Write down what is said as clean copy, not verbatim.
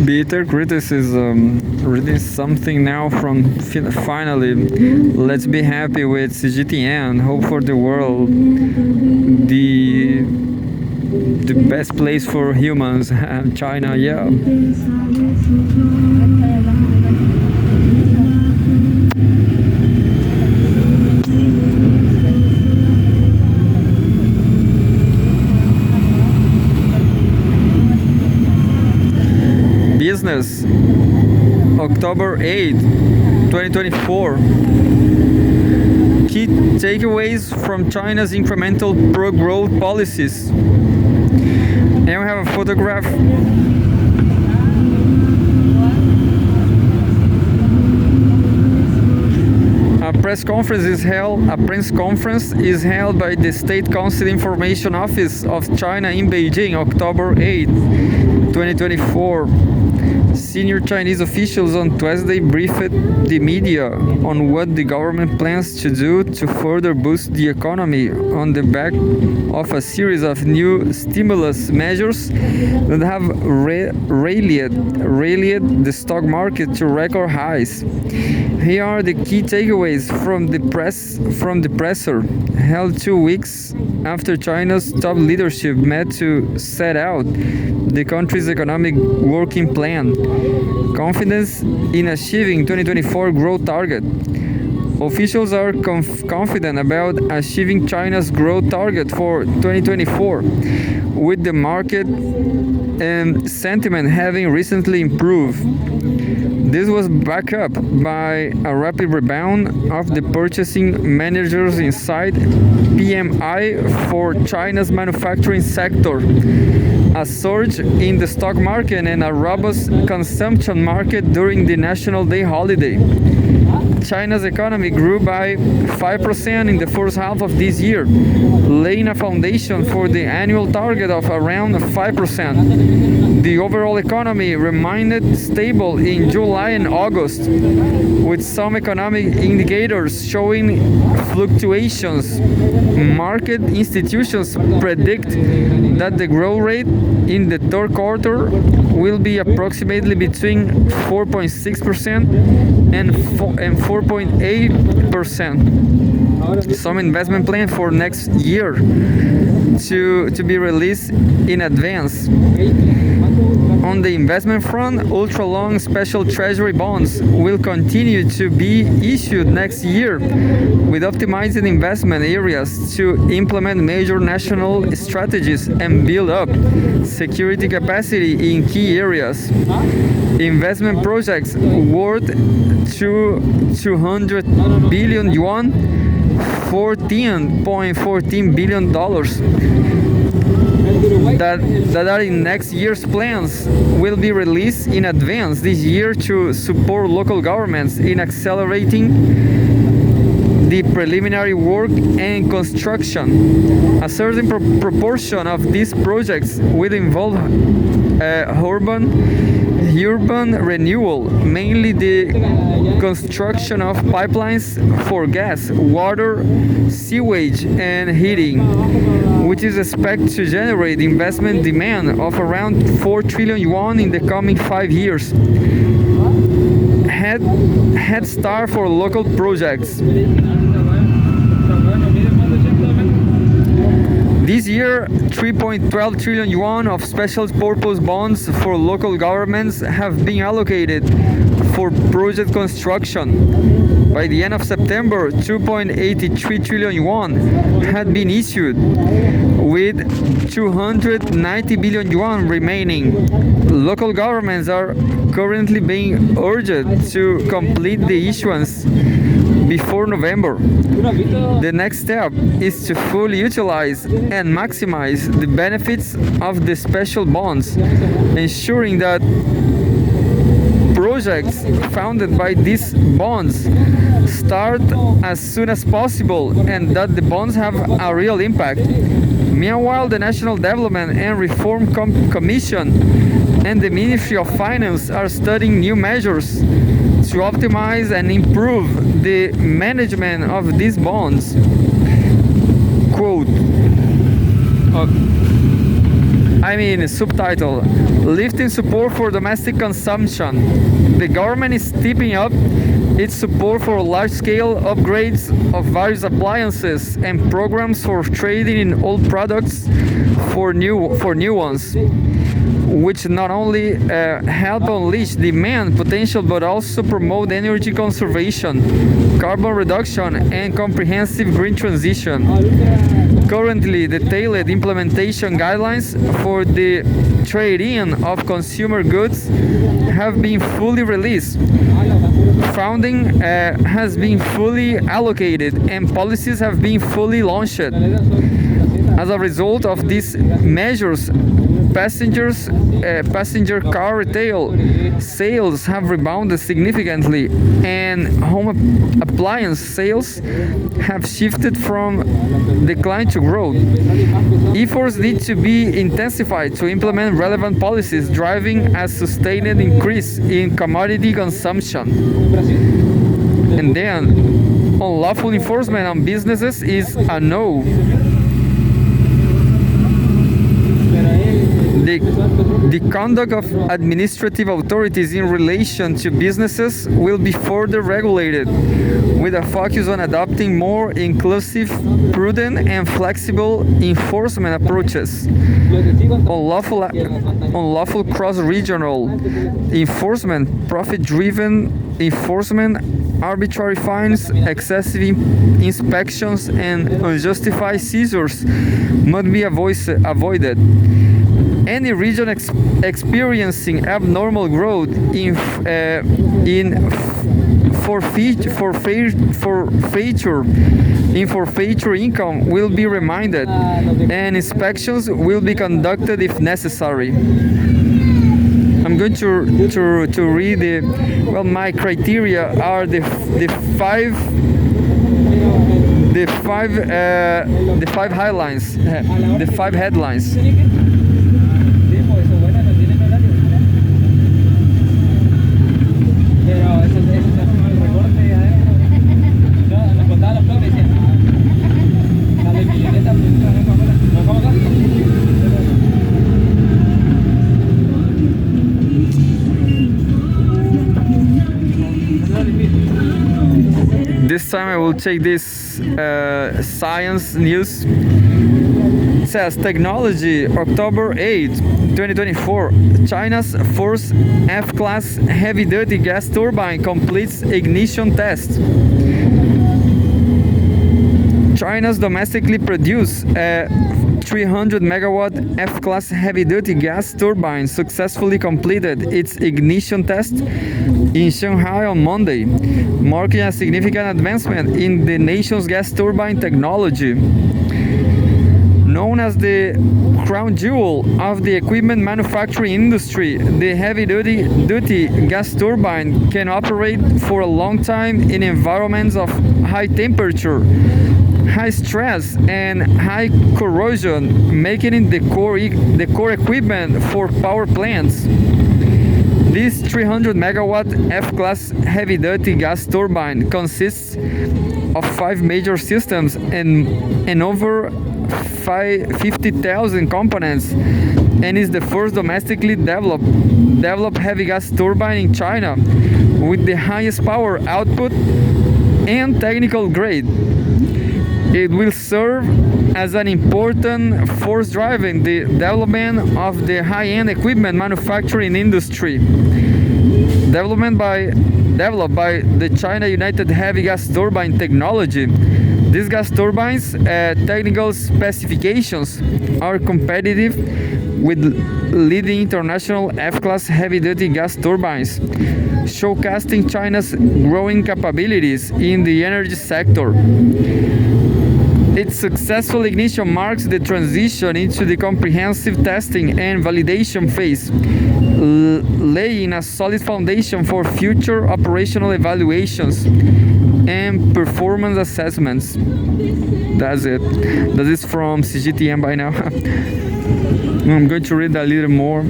Bitter criticism. Reading something now from finally. Let's be happy with Cgtn. Hope for the world. The best place for humans. China, yeah. Business, October 8, 2024. Key takeaways from China's incremental pro-growth policies. And we have a photograph. A press conference is held by the State Council Information Office of China in Beijing, October 8, 2024. Senior Chinese officials on Tuesday briefed the media on what the government plans to do to further boost the economy on the back of a series of new stimulus measures that have rallied the stock market to record highs. Here are the key takeaways from the presser held 2 weeks after China's top leadership met to set out the country's economic working plan. Confidence in achieving 2024 growth target. Officials are confident about achieving China's growth target for 2024, with the market sentiment having recently improved. This was backed up by a rapid rebound of the Purchasing Managers Inside PMI for China's manufacturing sector, a surge in the stock market, and a robust consumption market during the National Day holiday. China's economy grew by 5% in the first half of this year, laying a foundation for the annual target of around 5%. The overall economy remained stable in July and August, with some economic indicators showing fluctuations. Market institutions predict that the growth rate in the third quarter will be approximately between 4.6% and 4.8%. Some investment plan for next year to be released in advance. On the investment front, ultra-long special treasury bonds will continue to be issued next year, with optimized investment areas to implement major national strategies and build up security capacity in key areas. Investment projects worth 200 billion yuan, $14.14 billion that are in next year's plans will be released in advance this year to support local governments in accelerating the preliminary work and construction. A certain proportion of these projects will involve urban renewal, mainly the construction of pipelines for gas, water, sewage, and heating, which is expected to generate investment demand of around 4 trillion yuan in the coming 5 years. Head start for local projects. This year, 3.12 trillion yuan of special purpose bonds for local governments have been allocated for project construction. By the end of September, 2.83 trillion yuan had been issued, with 290 billion yuan remaining. Local governments are currently being urged to complete the issuance before November. The next step is to fully utilize and maximize the benefits of the special bonds, ensuring that projects funded by these bonds start as soon as possible and that the bonds have a real impact. Meanwhile, the National Development and Reform Commission and the Ministry of Finance are studying new measures to optimize and improve the management of these bonds. Quote, Subtitle: Lifting support for domestic consumption. The government is stepping up its support for large-scale upgrades of various appliances and programs for trading in old products for new ones, which not only help unleash demand potential but also promote energy conservation, carbon reduction, and comprehensive green transition. Currently, detailed implementation guidelines for the trade-in of consumer goods have been fully released. Funding has been fully allocated and policies have been fully launched. As a result of these measures, passenger car retail sales have rebounded significantly, and home appliance sales have shifted from decline to growth. Efforts need to be intensified to implement relevant policies, driving a sustained increase in commodity consumption. And then, unlawful enforcement on businesses is a no. The conduct of administrative authorities in relation to businesses will be further regulated, with a focus on adopting more inclusive, prudent, and flexible enforcement approaches. Unlawful cross-regional enforcement, profit-driven enforcement, arbitrary fines, excessive inspections, and unjustified seizures must be avoided. Any region experiencing abnormal growth in forfeiture income will be reminded, and inspections will be conducted if necessary. I'm going to read my criteria are the five highlights, the five headlines. This time I will take this science news. It says technology, October 8, 2024. China's first F-class heavy-duty gas turbine completes ignition test. China's domestically produced 300 megawatt F-class heavy-duty gas turbine successfully completed its ignition test in Shanghai on Monday, marking a significant advancement in the nation's gas turbine technology. Known as the crown jewel of the equipment manufacturing industry, the heavy-duty gas turbine can operate for a long time in environments of high temperature, high stress, and high corrosion, making it the core equipment for power plants. This 300 megawatt F-class heavy-duty gas turbine consists of 5 major systems and over 50,000 components, and is the first domestically developed heavy gas turbine in China with the highest power output and technical grade. It will serve as an important force driving the development of the high-end equipment manufacturing industry. Developed by the China United Heavy Gas Turbine Technology, these gas turbines' technical specifications are competitive with leading international F-class heavy-duty gas turbines, showcasing China's growing capabilities in the energy sector. Its successful ignition marks the transition into the comprehensive testing and validation phase, laying a solid foundation for future operational evaluations and performance assessments. That's it. That is from Cgtn by now. I'm going to read a little more.